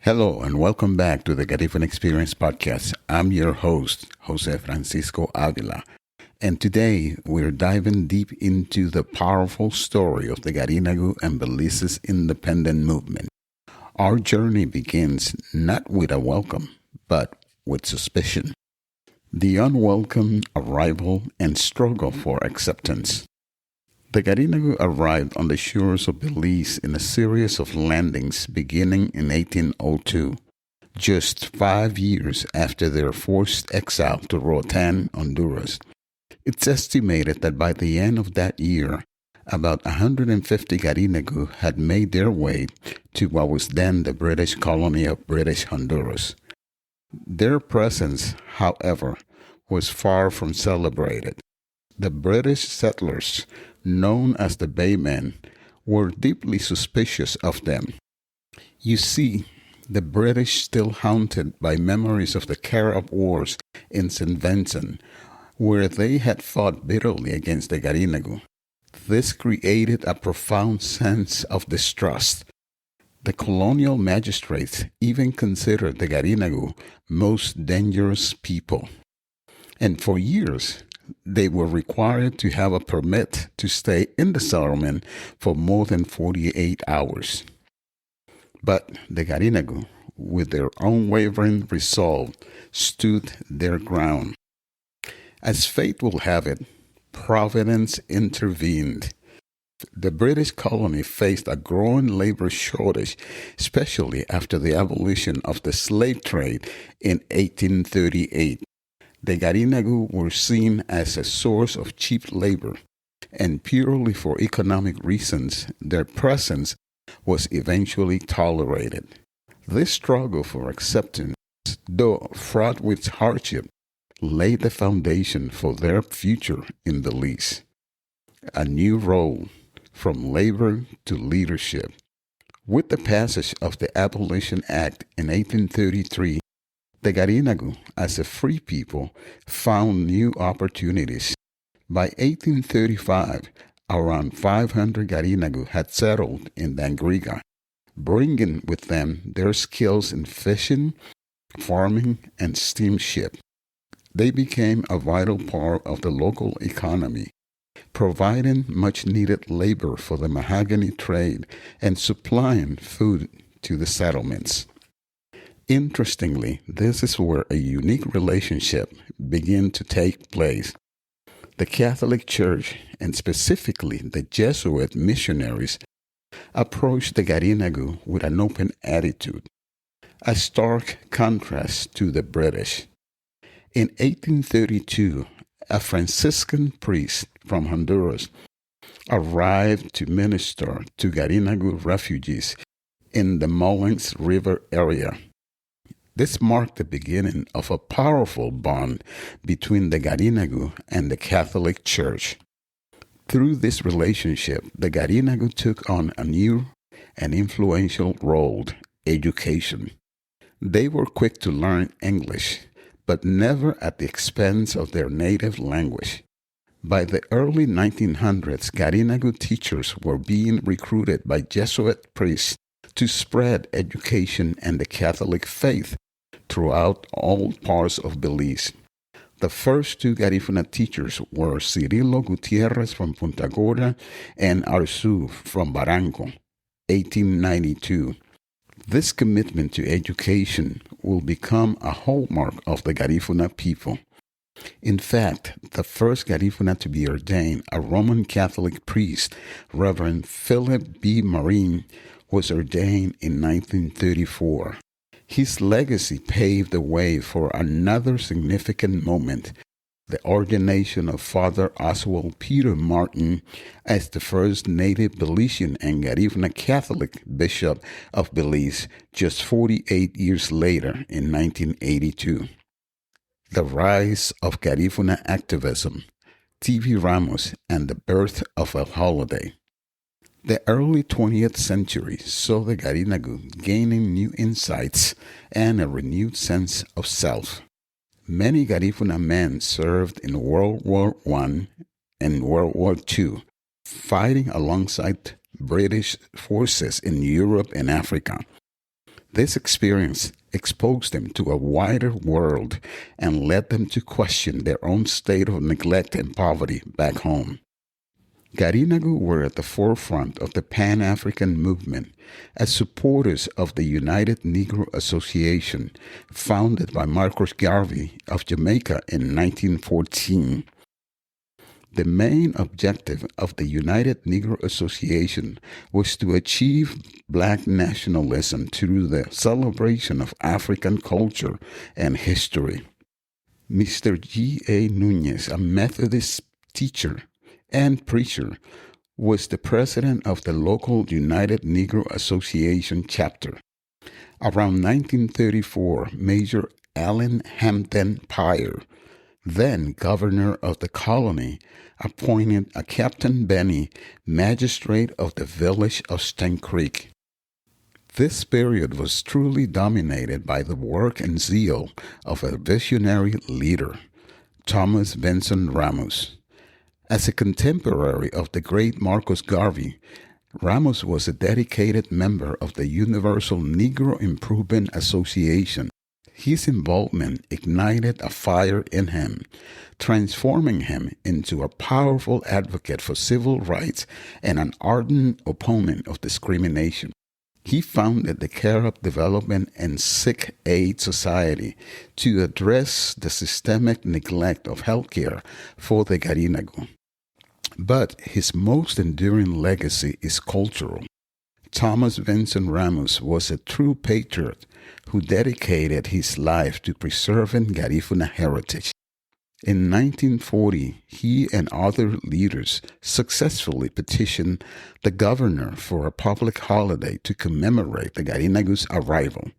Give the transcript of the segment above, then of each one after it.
Hello and welcome back to the Garifuna Experience Podcast. I'm your host, José Francisco Ávila, and today we're diving deep into the powerful story of the Garinagu and Belize's independent movement. Our journey begins not with a welcome, but with suspicion. The unwelcome arrival and struggle for acceptance. The Garinagu arrived on the shores of Belize in a series of landings beginning in 1802, just 5 years after their forced exile to Roatan, Honduras. It's estimated that by the end of that year, about 150 Garinagu had made their way to what was then the British colony of British Honduras. Their presence, however, was far from celebrated. The British settlers, known as the Baymen, were deeply suspicious of them. You see, the British, still haunted by memories of the Carib Wars in St. Vincent, where they had fought bitterly against the Garinagu. This created a profound sense of distrust. The colonial magistrates even considered the Garinagu most dangerous people. And for years, they were required to have a permit to stay in the settlement for more than 48 hours. But the Garinagu, with their unwavering resolve, stood their ground. As fate will have it, Providence intervened. The British colony faced a growing labor shortage, especially after the abolition of the slave trade in 1838. The Garinagu were seen as a source of cheap labor, and purely for economic reasons, their presence was eventually tolerated. This struggle for acceptance, though fraught with hardship, laid the foundation for their future in Belize. A new role, from labor to leadership. With the passage of the Abolition Act in 1833, the Garinagu, as a free people, found new opportunities. By 1835, around 500 Garinagu had settled in Dangriga, bringing with them their skills in fishing, farming, and steamship. They became a vital part of the local economy, providing much-needed labor for the mahogany trade and supplying food to the settlements. Interestingly, this is where a unique relationship began to take place. The Catholic Church, and specifically the Jesuit missionaries, approached the Garinagu with an open attitude, a stark contrast to the British. In 1832, a Franciscan priest from Honduras arrived to minister to Garinagu refugees in the Mullins River area. This marked the beginning of a powerful bond between the Garinagu and the Catholic Church. Through this relationship, the Garinagu took on a new and influential role: education. They were quick to learn English, but never at the expense of their native language. By the early 1900s, Garinagu teachers were being recruited by Jesuit priests to spread education and the Catholic faith throughout all parts of Belize. The first two Garifuna teachers were Cirilo Gutierrez from Punta Gorda and Arzu from Barranco, 1892. This commitment to education will become a hallmark of the Garifuna people. In fact, the first Garifuna to be ordained, a Roman Catholic priest, Reverend Philip B. Marin, was ordained in 1934. His legacy paved the way for another significant moment, the ordination of Father Oswald Peter Martin as the first native Belizean and Garifuna Catholic Bishop of Belize just 48 years later in 1982. The rise of Garifuna activism, TV Ramos, and the birth of a holiday. The early 20th century saw the Garinagu gaining new insights and a renewed sense of self. Many Garifuna men served in World War I and World War II, fighting alongside British forces in Europe and Africa. This experience exposed them to a wider world and led them to question their own state of neglect and poverty back home. Garinagu were at the forefront of the Pan-African movement as supporters of the United Negro Association, founded by Marcus Garvey of Jamaica in 1914. The main objective of the United Negro Association was to achieve black nationalism through the celebration of African culture and history. Mr. G.A. Nunez, a Methodist teacher and preacher, was the president of the local United Negro Association chapter. Around 1934, Major Allen Hampton Pryor, then governor of the colony, appointed a Captain Benny magistrate of the village of Stank Creek. This period was truly dominated by the work and zeal of a visionary leader, Thomas Vincent Ramos. As a contemporary of the great Marcus Garvey, Ramos was a dedicated member of the Universal Negro Improvement Association. His involvement ignited a fire in him, transforming him into a powerful advocate for civil rights and an ardent opponent of discrimination. He founded the Carib Development and Sick Aid Society to address the systemic neglect of healthcare for the Garinagu. But his most enduring legacy is cultural. Thomas Vincent Ramos was a true patriot who dedicated his life to preserving Garifuna heritage. In 1940, he and other leaders successfully petitioned the governor for a public holiday to commemorate the Garinagu's arrival.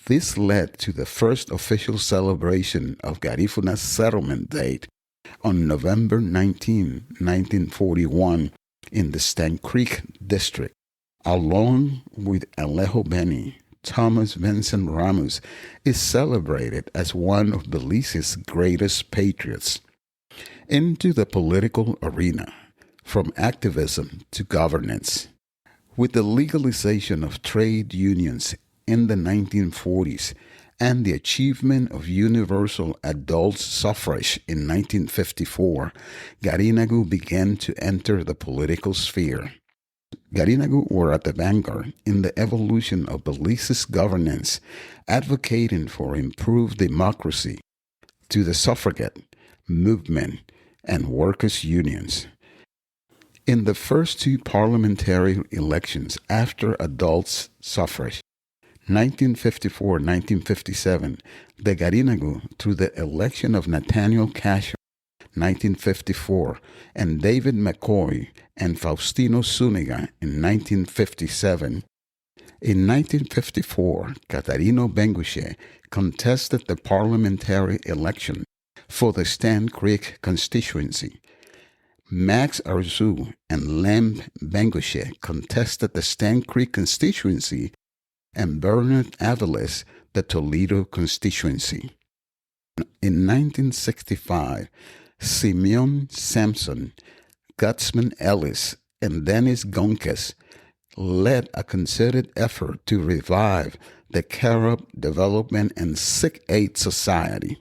This led to the first official celebration of Garifuna's settlement date on November 19, 1941, in the Stank Creek district. Along with Alejo Benny, Thomas Vincent Ramos is celebrated as one of Belize's greatest patriots. Into the political arena, from activism to governance. With the legalization of trade unions in the 1940s and the achievement of universal adult suffrage in 1954, Garinagu began to enter the political sphere. Garinagu were at the vanguard in the evolution of Belize's governance, advocating for improved democracy to the suffragette movement and workers' unions. In the first two parliamentary elections after adult suffrage, 1954-1957, the Garinagu, through the election of Nathaniel Casher, 1954, and David McCoy and Faustino Zuniga in 1957. In 1954, Catarino Benguche contested the parliamentary election for the Stank Creek constituency. Max Arzu and Lem Benguche contested the Stank Creek constituency and Bernard Aviles the Toledo constituency. In 1965, Simeon Sampson, Gutzman Ellis, and Dennis Gonkes led a concerted effort to revive the Carib Development and Sick Aid Society.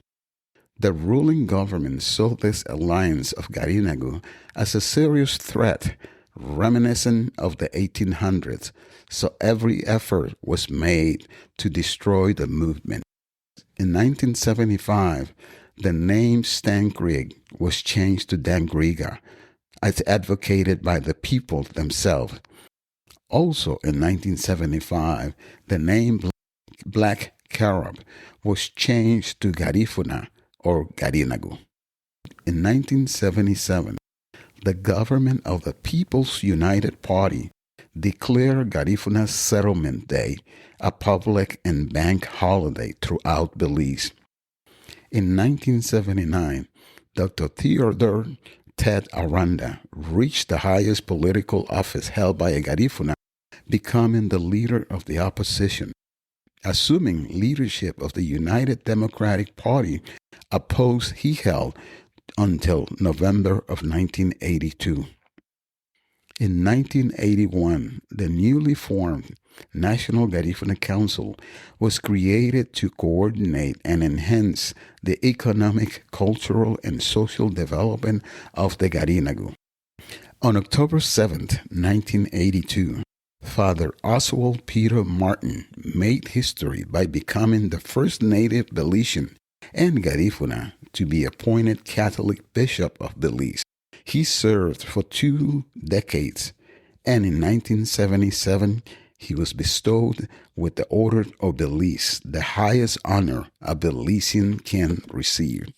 The ruling government saw this alliance of Garinagu as a serious threat reminiscent of the 1800s, so every effort was made to destroy the movement. In 1975, the name Stank Creek was changed to Dangriga, as advocated by the people themselves. Also in 1975, the name Black Carib was changed to Garifuna or Garinagu. In 1977, the government of the People's United Party declared Garifuna's Settlement Day a public and bank holiday throughout Belize. In 1979, Dr. Theodore Ted Aranda reached the highest political office held by a Garifuna, becoming the leader of the opposition. Assuming leadership of the United Democratic Party, a post he held until November of 1982. In 1981, the newly formed National Garifuna Council was created to coordinate and enhance the economic, cultural, and social development of the Garinagu. On October 7, 1982, Father Oswald Peter Martin made history by becoming the first native Belizean and Garifuna to be appointed Catholic Bishop of Belize. He served for 2 decades, and in 1977, he was bestowed with the Order of Belize, the highest honor a Belizean can receive.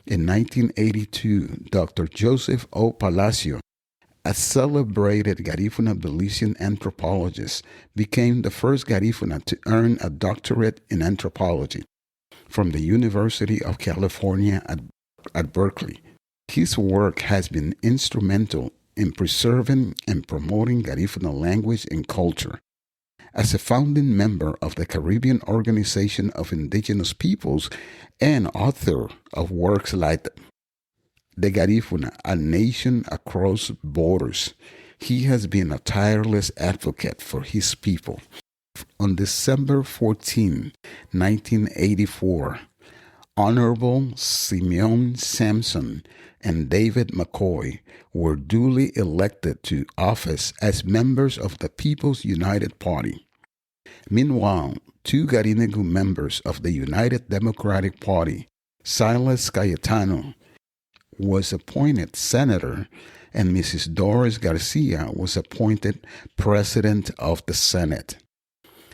In 1982, Dr. Joseph O. Palacio, a celebrated Garifuna Belizean anthropologist, became the first Garifuna to earn a doctorate in anthropology from the University of California at Berkeley. His work has been instrumental in preserving and promoting Garifuna language and culture. As a founding member of the Caribbean Organization of Indigenous Peoples and author of works like The Garifuna, A Nation Across Borders, he has been a tireless advocate for his people. On December 14, 1984, Honorable Simeon Sampson and David McCoy were duly elected to office as members of the People's United Party. Meanwhile, 2 Garinagu members of the United Democratic Party, Silas Cayetano, was appointed senator, and Mrs. Doris Garcia was appointed president of the Senate.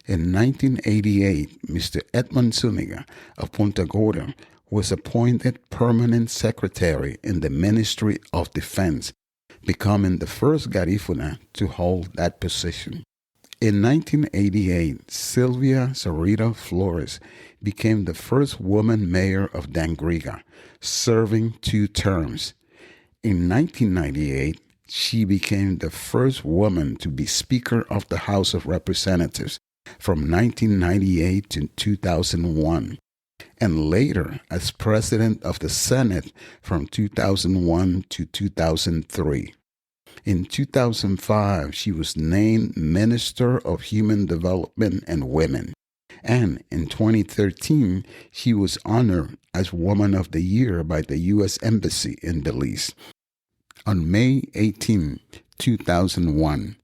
In 1988, Mr. Edmund Zuniga of Punta Gorda was appointed permanent secretary in the Ministry of Defense, becoming the first Garifuna to hold that position. In 1988, Sylvia Sarita Flores became the first woman mayor of Dangriga, serving 2 terms. In 1998, she became the first woman to be Speaker of the House of Representatives from 1998 to 2001, and later as President of the Senate from 2001 to 2003. In 2005, she was named Minister of Human Development and Women, and in 2013, she was honored as Woman of the Year by the U.S. Embassy in Belize. On May 18, 2001,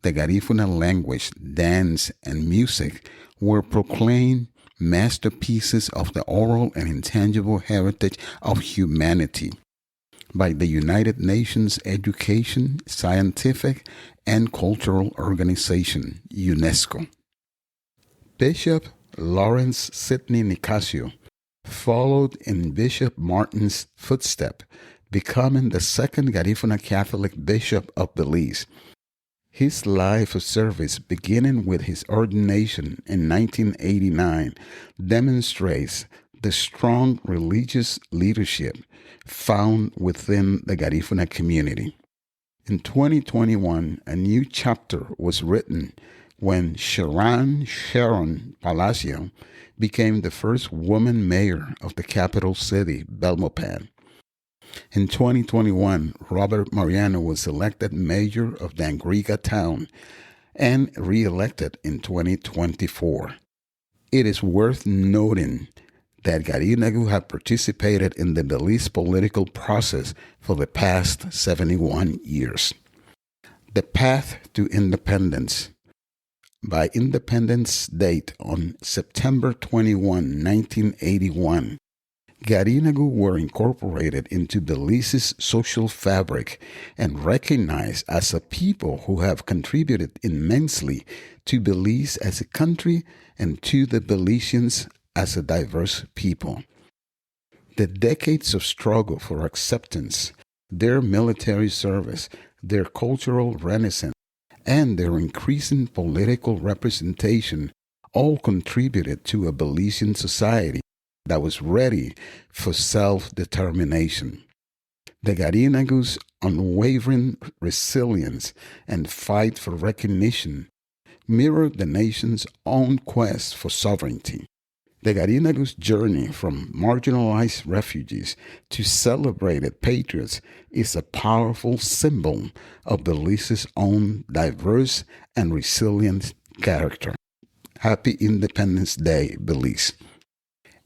the Garifuna language, dance, and music were proclaimed masterpieces of the oral and intangible heritage of humanity by the United Nations Education, Scientific, and Cultural Organization, UNESCO. Bishop Lawrence Sidney Nicasio followed in Bishop Martin's footsteps, becoming the second Garifuna Catholic Bishop of Belize. His life of service, beginning with his ordination in 1989, demonstrates the strong religious leadership found within the Garifuna community. In 2021, a new chapter was written when Sharon Palacio became the first woman mayor of the capital city, Belmopan. In 2021, Robert Mariano was elected mayor of Dangriga town and re-elected in 2024. It is worth noting that Garinagu have participated in the Belize political process for the past 71 years. The path to independence. By independence date on September 21, 1981, Garinagu were incorporated into Belize's social fabric and recognized as a people who have contributed immensely to Belize as a country and to the Belizeans as a diverse people. The decades of struggle for acceptance, their military service, their cultural renaissance, and their increasing political representation all contributed to a Belizean society that was ready for self-determination. The Garinagu's unwavering resilience and fight for recognition mirrored the nation's own quest for sovereignty. The Garinagu's journey from marginalized refugees to celebrated patriots is a powerful symbol of Belize's own diverse and resilient character. Happy Independence Day, Belize.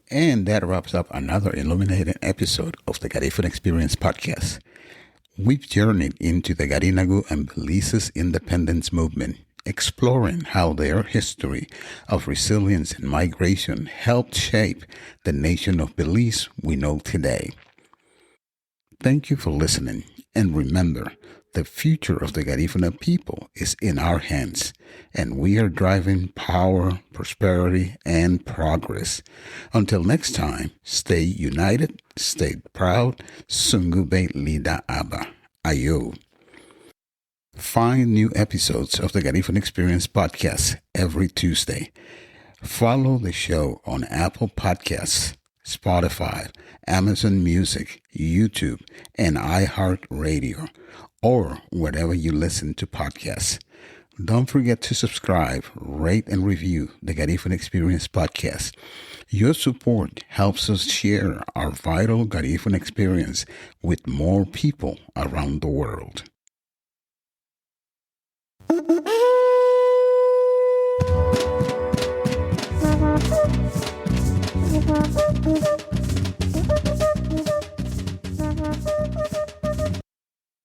And that wraps up another illuminating episode of the Garifuna Experience Podcast. We've journeyed into the Garinagu and Belize's independence movement, exploring how their history of resilience and migration helped shape the nation of Belize we know today. Thank you for listening, and remember, the future of the Garifuna people is in our hands, and we are driving power, prosperity, and progress. Until next time, stay united, stay proud, Sungube Lida Aba, Ayo. Find new episodes of the Garifuna Experience Podcast every Tuesday. Follow the show on Apple Podcasts, Spotify, Amazon Music, YouTube, and iHeartRadio, or wherever you listen to podcasts. Don't forget to subscribe, rate, and review the Garifuna Experience Podcast. Your support helps us share our vital Garifuna experience with more people around the world. Thank you.